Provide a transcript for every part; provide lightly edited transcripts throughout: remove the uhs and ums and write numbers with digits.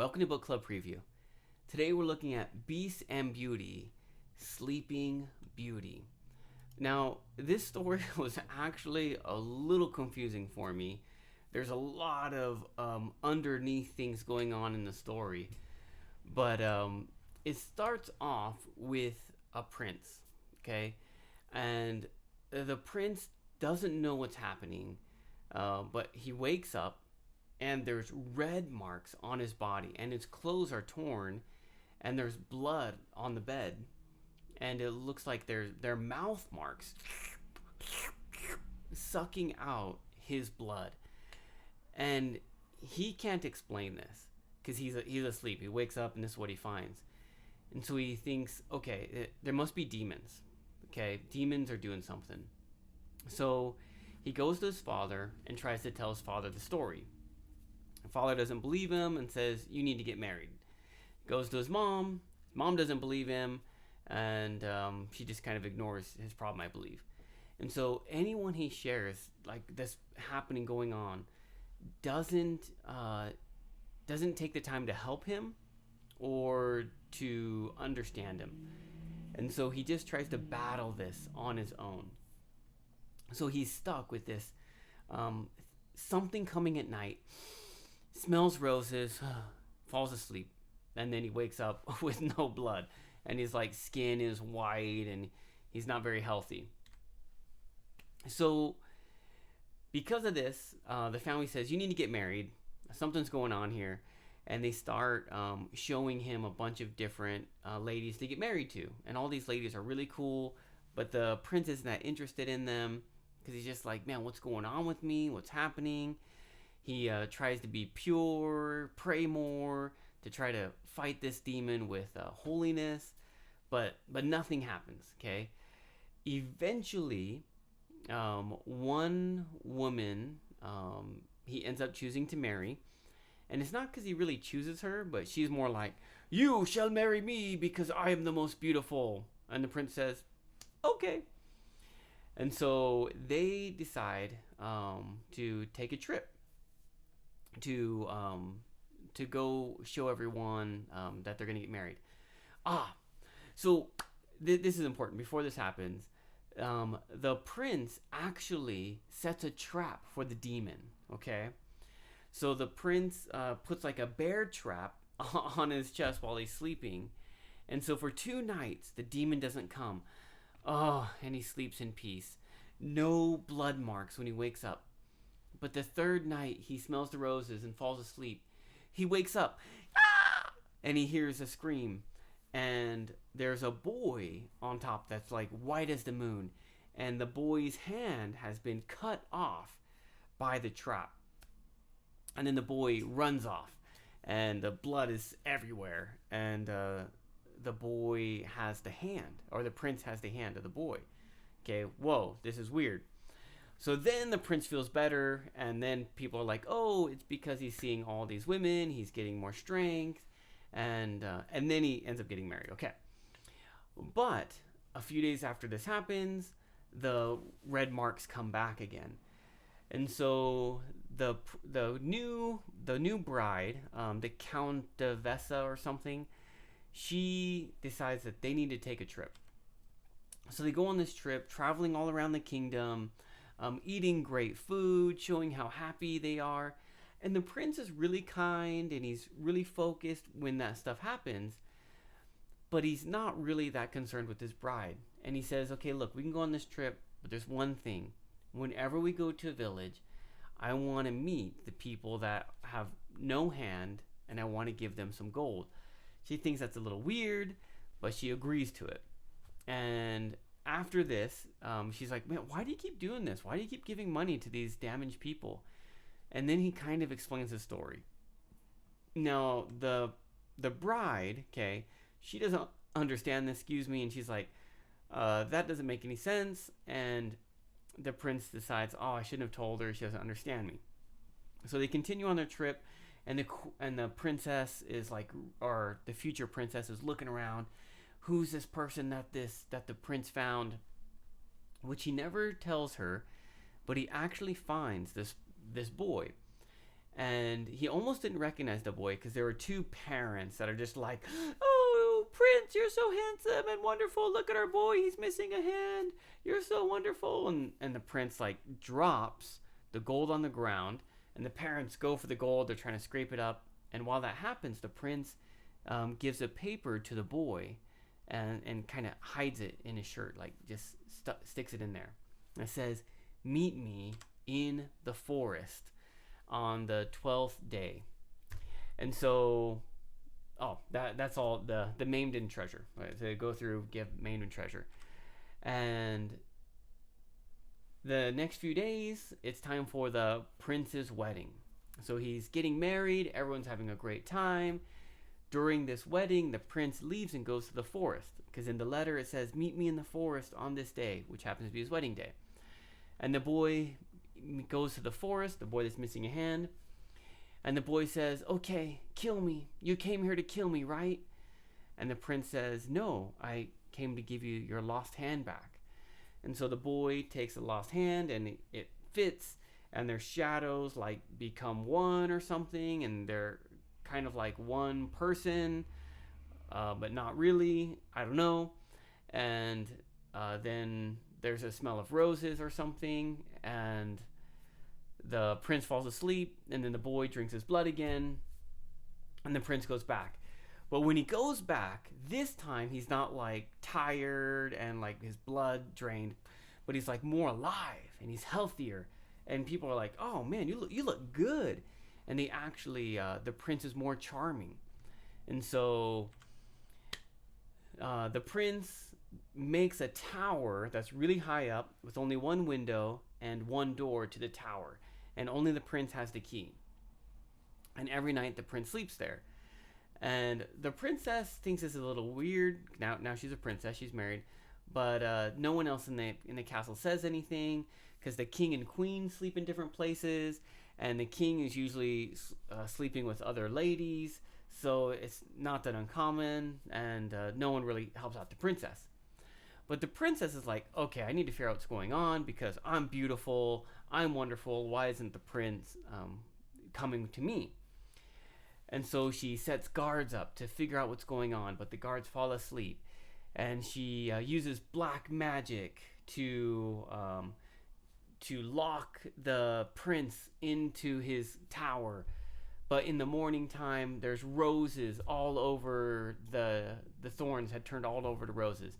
Welcome to Book Club Preview. Today we're looking at Beast and Beauty, Sleeping Beauty. Now, this story was actually a little confusing for me. There's a lot of underneath things going on in the story. But it starts off with a prince, okay? And the prince doesn't know what's happening, but he wakes up and there's red marks on his body and his clothes are torn and there's blood on the bed and it looks like they're mouth marks sucking out his blood, and he can't explain this because he's asleep. He wakes up and this is what he finds, and so he thinks, okay, there must be demons. Okay, demons are doing something. So he goes to his father and tries to tell his father the story. The father doesn't believe him and says, you need to get married. Goes to his mom. His mom doesn't believe him, and she just kind of ignores his problem, I believe. And so anyone he shares, like this happening, going on, doesn't take the time to help him or to understand him. And so he just tries to battle this on his own. So he's stuck with this something coming at night, smells roses, falls asleep, and then he wakes up with no blood, and his like skin is white and he's not very healthy. So because of this, the family says, you need to get married. Something's going on here. And they start showing him a bunch of different ladies to get married to. And all these ladies are really cool, but the prince isn't that interested in them because he's just like, man, what's going on with me? What's happening? He tries to be pure, pray more, to try to fight this demon with holiness, but nothing happens, okay? Eventually, one woman he ends up choosing to marry, and it's not because he really chooses her, but she's more like, you shall marry me because I am the most beautiful. And the prince says, okay. And so they decide to take a trip to go show everyone that they're going to get married. So this is important. Before this happens, the prince actually sets a trap for the demon, okay? So the prince puts like a bear trap on his chest while he's sleeping. And so for 2 nights, the demon doesn't come. And he sleeps in peace. No blood marks when he wakes up. But the 3rd night, he smells the roses and falls asleep. He wakes up, and he hears a scream. And there's a boy on top that's like white as the moon. And the boy's hand has been cut off by the trap. And then the boy runs off, and the blood is everywhere. And the boy has the hand, or the prince has the hand of the boy. Okay, whoa, this is weird. So then the prince feels better, and then people are like, oh, it's because he's seeing all these women, he's getting more strength, and then he ends up getting married. Okay. But a few days after this happens, the red marks come back again. And so the new bride, the Countessa or something, she decides that they need to take a trip. So they go on this trip, traveling all around the kingdom, eating great food, showing how happy they are. And the prince is really kind and he's really focused when that stuff happens. But he's not really that concerned with his bride. And he says, okay, look, we can go on this trip, but there's one thing. Whenever we go to a village, I want to meet the people that have no hand, and I want to give them some gold. She thinks that's a little weird, but she agrees to it. And after this, she's like, man, why do you keep doing this? Why do you keep giving money to these damaged people? And then he kind of explains his story. Now, the bride, okay, she doesn't understand this, and she's like, that doesn't make any sense. And the prince decides, oh, I shouldn't have told her. She doesn't understand me. So they continue on their trip, and the princess is like, or the future princess is looking around. Who's this person that the prince found? Which he never tells her, but he actually finds this boy, and he almost didn't recognize the boy because there were two parents that are just like, "Oh, Prince, you're so handsome and wonderful. Look at our boy; he's missing a hand. You're so wonderful." And the prince like drops the gold on the ground, and the parents go for the gold. They're trying to scrape it up, and while that happens, the prince gives a paper to the boy, and kind of hides it in his shirt, like just sticks it in there. And it says, "Meet me in the forest on the 12th day." And so, that's all the Maiden treasure. Right? So they go through, give Maiden treasure. And the next few days, it's time for the prince's wedding. So he's getting married, everyone's having a great time. During this wedding, the prince leaves and goes to the forest, because in the letter it says, "Meet me in the forest on this day," which happens to be his wedding day. And the boy goes to the forest, the boy that's missing a hand, and the boy says, "Okay, kill me. You came here to kill me, right?" And the prince says, "No, I came to give you your lost hand back." And so the boy takes the lost hand, and it fits, and their shadows like become one or something, and they're kind of like one person, but not really. I don't know. And then there's a smell of roses or something, and the prince falls asleep, and then the boy drinks his blood again, and the prince goes back. But when he goes back, this time he's not like tired and like his blood drained, but he's like more alive and he's healthier. And people are like, "Oh man, you look good." And they actually, the prince is more charming. And so the prince makes a tower that's really high up with only one window and one door to the tower. And only the prince has the key. And every night the prince sleeps there. And the princess thinks this is a little weird. Now she's a princess, she's married. But no one else in the castle says anything, because the king and queen sleep in different places. And the king is usually sleeping with other ladies. So it's not that uncommon. And no one really helps out the princess. But the princess is like, "Okay, I need to figure out what's going on, because I'm beautiful, I'm wonderful. Why isn't the prince coming to me?" And so she sets guards up to figure out what's going on, but the guards fall asleep. And she uses black magic to lock the prince into his tower. But in the morning time, there's roses all over the thorns had turned all over the roses.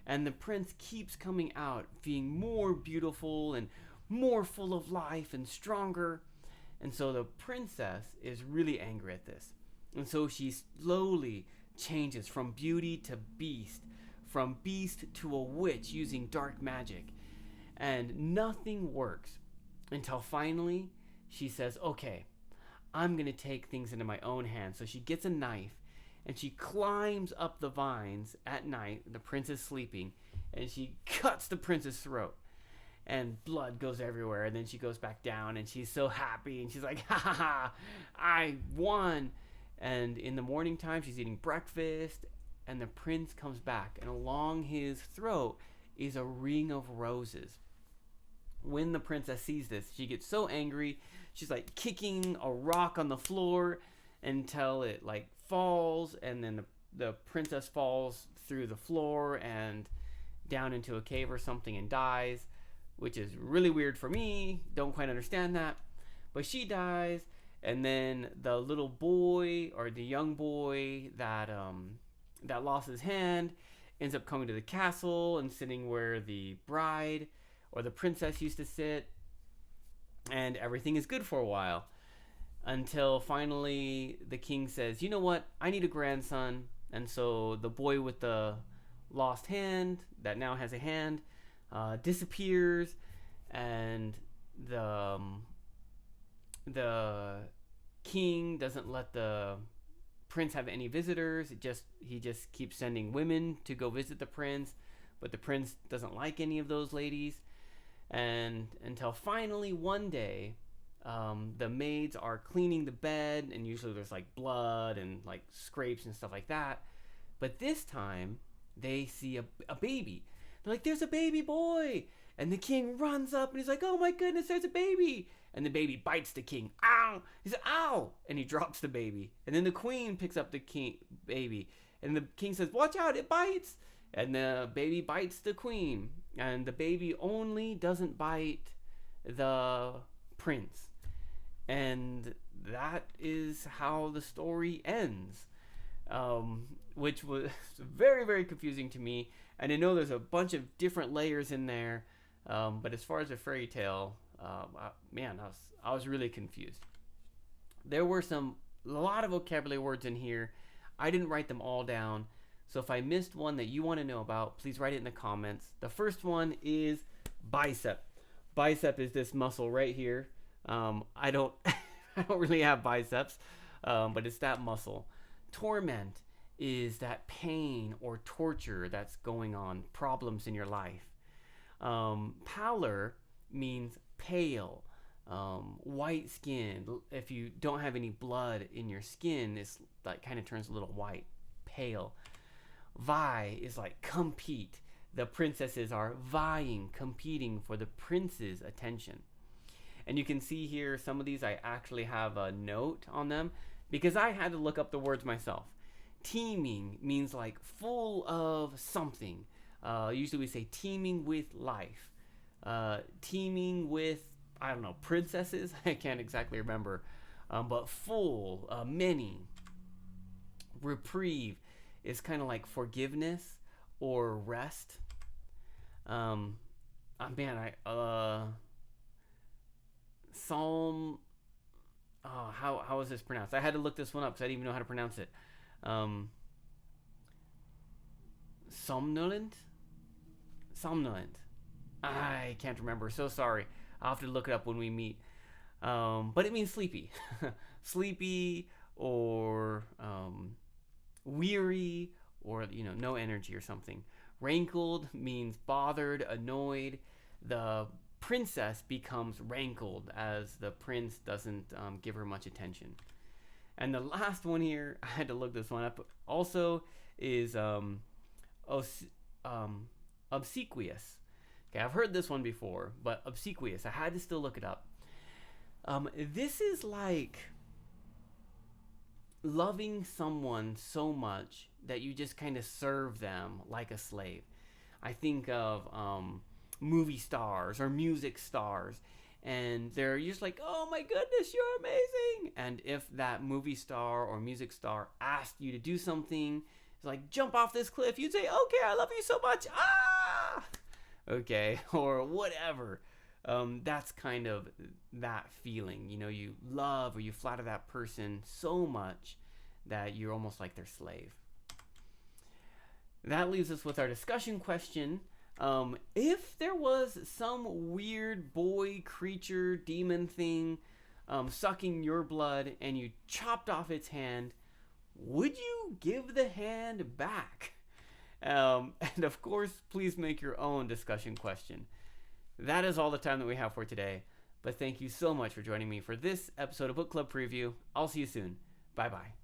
And the prince keeps coming out being more beautiful and more full of life and stronger. And so the princess is really angry at this. And so she slowly changes from beauty to beast, from beast to a witch using dark magic. And nothing works until finally she says, "Okay, I'm going to take things into my own hands." So she gets a knife and she climbs up the vines at night. The prince is sleeping, and she cuts the prince's throat. And blood goes everywhere, and then she goes back down, and she's so happy, and she's like, "Ha ha ha, I won." And in the morning time, she's eating breakfast, and the prince comes back, and along his throat is a ring of roses. When the princess sees this, she gets so angry, she's like kicking a rock on the floor until it like falls, and then the princess falls through the floor and down into a cave or something and dies, which is really weird for me. Don't quite understand that. But she dies, and then the little boy, or the young boy that lost his hand, ends up coming to the castle and sitting where the bride or the princess used to sit, and everything is good for a while. Until finally the king says, "You know what? I need a grandson." And so the boy with the lost hand, that now has a hand, disappears, and the king doesn't let the prince have any visitors. He just keeps sending women to go visit the prince, but the prince doesn't like any of those ladies. And until finally one day, the maids are cleaning the bed, and usually there's like blood and like scrapes and stuff like that. But this time they see a baby. They're like, "There's a baby boy!" And the king runs up and he's like, oh my goodness, there's a baby. And the baby bites the king. Ow! He says, ow! And he drops the baby. And then the queen picks up the baby. And the king says, watch out, it bites. And the baby bites the queen. And the baby only doesn't bite the prince. And that is how the story ends. Which was very, very confusing to me. And I know there's a bunch of different layers in there. But as far as a fairy tale, I was really confused. There were a lot of vocabulary words in here. I didn't write them all down. So if I missed one that you want to know about, please write it in the comments. The first one is bicep. Bicep is this muscle right here. I don't really have biceps, but it's that muscle. Torment is that pain or torture that's going on, problems in your life. Pallor means pale, white skin. If you don't have any blood in your skin, it's like kind of turns a little white, pale. Vie is like compete. The princesses are vying, competing for the prince's attention. And you can see here some of these I actually have a note on them because I had to look up the words myself. Teeming means like full of something. Usually we say teeming with life. Teeming with, I don't know, princesses? I can't exactly remember. But full, many. Reprieve is kind of like forgiveness or rest. Psalm, how is this pronounced? I had to look this one up because I didn't even know how to pronounce it. Somnolent? I can't remember. So sorry. I'll have to look it up when we meet. But it means sleepy. Sleepy or weary or, no energy or something. Rankled means bothered, annoyed. The princess becomes rankled as the prince doesn't give her much attention. And the last one here, I had to look this one up, also is obsequious. Okay, I've heard this one before, but obsequious, I had to still look it up. This is like loving someone so much that you just kind of serve them like a slave. I think of movie stars or music stars, and they're just like, oh my goodness, you're amazing. And if that movie star or music star asked you to do something, it's like, jump off this cliff, you'd say, okay, I love you so much. Ah! Okay, or whatever. That's kind of that feeling. You love or you flatter that person so much that you're almost like their slave. That leaves us with our discussion question. If there was some weird boy, creature, demon thing sucking your blood and you chopped off its hand, would you give the hand back? And of course, please make your own discussion question. That is all the time that we have for today. But thank you so much for joining me for this episode of Book Club Preview. I'll see you soon. Bye-bye.